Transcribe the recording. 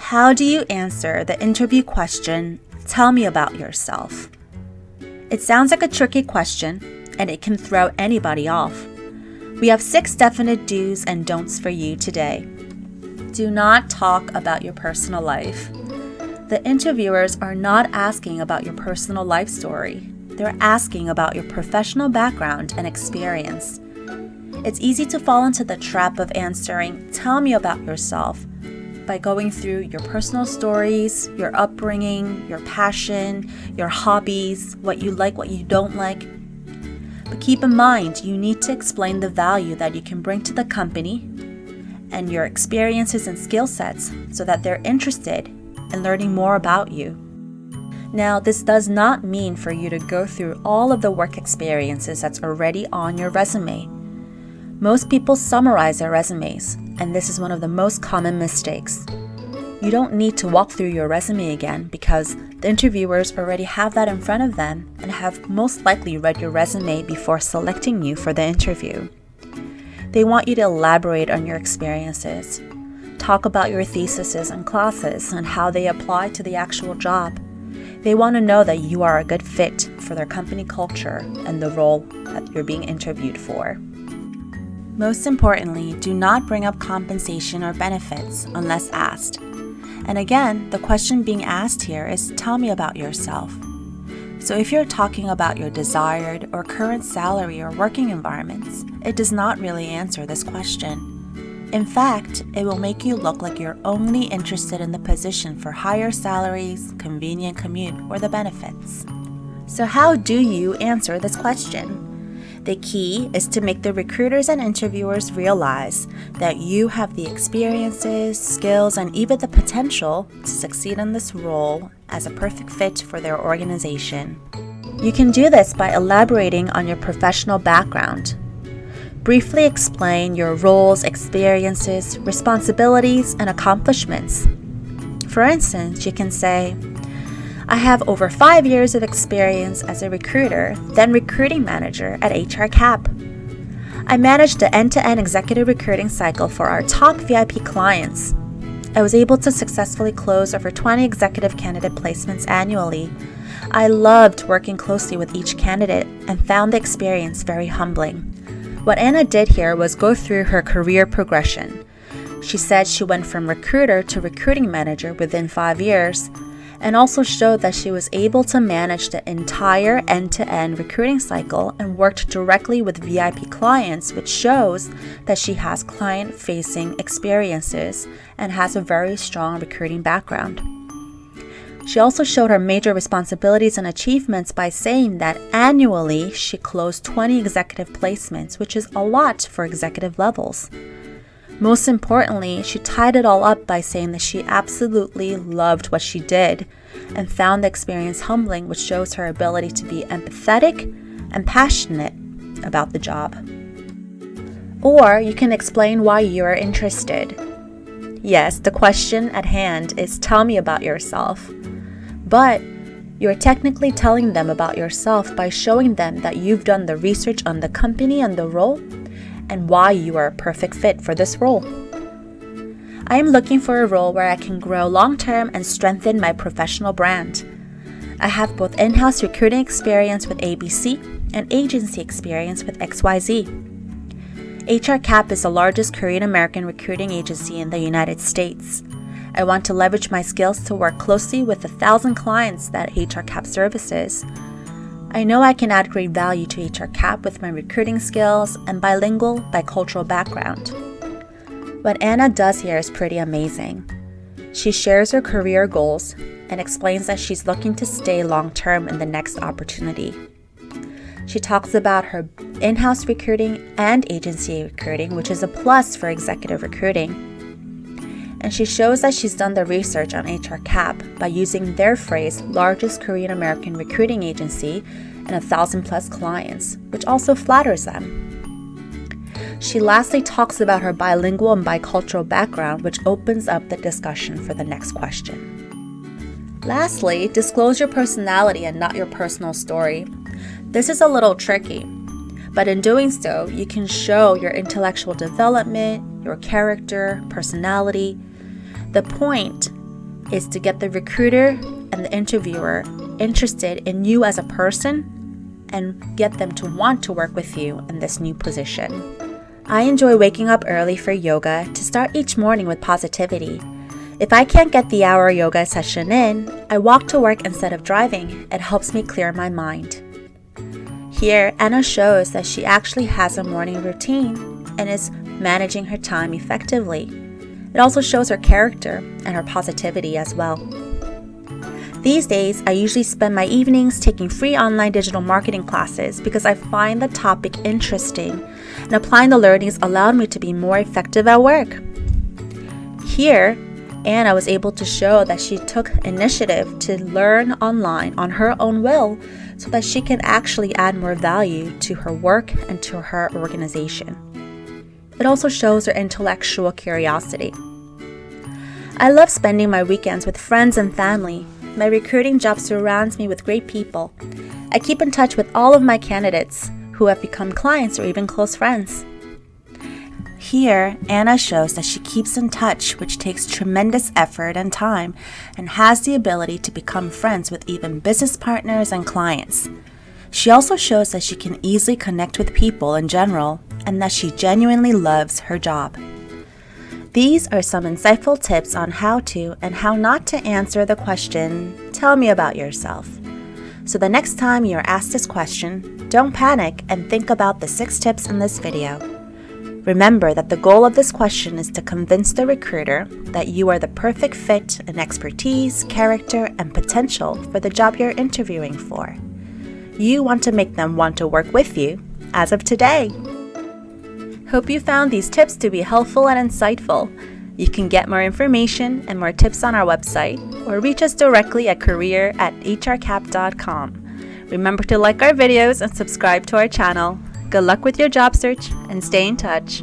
How do you answer the interview question, "Tell me about yourself"? It sounds like a tricky question, and it can throw anybody off. We have 6 definite do's and don'ts for you today. Do not talk about your personal life. The interviewers are not asking about your personal life story. They're asking about your professional background and experience. It's easy to fall into the trap of answering, "Tell me about yourself," by going through your personal stories, your upbringing, your passion, your hobbies, what you like, what you don't like. But keep in mind, you need to explain the value that you can bring to the company and your experiences and skill sets so that they're interested in learning more about you. Now, this does not mean for you to go through all of the work experiences that's already on your resume. Most people summarize their resumes, and this is one of the most common mistakes. You don't need to walk through your resume again because the interviewers already have that in front of them and have most likely read your resume before selecting you for the interview. They want you to elaborate on your experiences, talk about your theses and classes and how they apply to the actual job. They want to know that you are a good fit for their company culture and the role that you're being interviewed for. Most importantly, do not bring up compensation or benefits unless asked. And again, the question being asked here is, "Tell me about yourself." So if you're talking about your desired or current salary or working environments, it does not really answer this question. In fact, it will make you look like you're only interested in the position for higher salaries, convenient commute, or the benefits. So how do you answer this question? The key is to make the recruiters and interviewers realize that you have the experiences, skills, and even the potential to succeed in this role as a perfect fit for their organization. You can do this by elaborating on your professional background. Briefly explain your roles, experiences, responsibilities, and accomplishments. For instance, you can say, "I have over 5 years of experience as a recruiter, then recruiting manager at HR Cap. I managed the end-to-end executive recruiting cycle for our top VIP clients. I was able to successfully close over 20 executive candidate placements annually. I loved working closely with each candidate and found the experience very humbling." What Anna did here was go through her career progression. She said she went from recruiter to recruiting manager within 5 years, and also showed that she was able to manage the entire end-to-end recruiting cycle and worked directly with VIP clients, which shows that she has client-facing experiences and has a very strong recruiting background. She also showed her major responsibilities and achievements by saying that annually she closed 20 executive placements, which is a lot for executive levels. Most importantly, she tied it all up by saying that she absolutely loved what she did and found the experience humbling, which shows her ability to be empathetic and passionate about the job. Or you can explain why you are interested. Yes, the question at hand is, "Tell me about yourself." But you're technically telling them about yourself by showing them that you've done the research on the company and the role and why you are a perfect fit for this role. "I am looking for a role where I can grow long-term and strengthen my professional brand. I have both in-house recruiting experience with ABC and agency experience with XYZ. HR Cap is the largest Korean American recruiting agency in the United States. I want to leverage my skills to work closely with 1,000 clients that HR Cap services. I know I can add great value to HR Cap with my recruiting skills and bilingual, bicultural background." What Anna does here is pretty amazing. She shares her career goals and explains that she's looking to stay long-term in the next opportunity. She talks about her in-house recruiting and agency recruiting, which is a plus for executive recruiting. And she shows that she's done the research on HR Cap by using their phrase, "largest Korean American recruiting agency and 1,000 plus clients," which also flatters them. She lastly talks about her bilingual and bicultural background, which opens up the discussion for the next question. Lastly, disclose your personality and not your personal story. This is a little tricky, but in doing so, you can show your intellectual development, your character, personality. The point is to get the recruiter and the interviewer interested in you as a person and get them to want to work with you in this new position. I enjoy waking up early for yoga to start each morning with positivity. If I can't get the hour yoga session in, I walk to work instead of driving. It helps me clear my mind. Here, Anna shows that she actually has a morning routine and is managing her time effectively. It also shows her character and her positivity as well. These days, I usually spend my evenings taking free online digital marketing classes because I find the topic interesting, and applying the learnings allowed me to be more effective at work. Here, Anna was able to show that she took initiative to learn online on her own will so that she can actually add more value to her work and to her organization. It also shows her intellectual curiosity. I love spending my weekends with friends and family. My recruiting job surrounds me with great people. I keep in touch with all of my candidates who have become clients or even close friends. Here, Anna shows that she keeps in touch, which takes tremendous effort and time, and has the ability to become friends with even business partners and clients. She also shows that she can easily connect with people in general, and that she genuinely loves her job. These are some insightful tips on how to and how not to answer the question, "Tell me about yourself." So the next time you're asked this question, don't panic and think about the 6 tips in this video. Remember that the goal of this question is to convince the recruiter that you are the perfect fit in expertise, character, and potential for the job you're interviewing for. You want to make them want to work with you as of today. Hope you found these tips to be helpful and insightful. You can get more information and more tips on our website or reach us directly at career@hrcap.com. Remember to like our videos and subscribe to our channel. Good luck with your job search and stay in touch.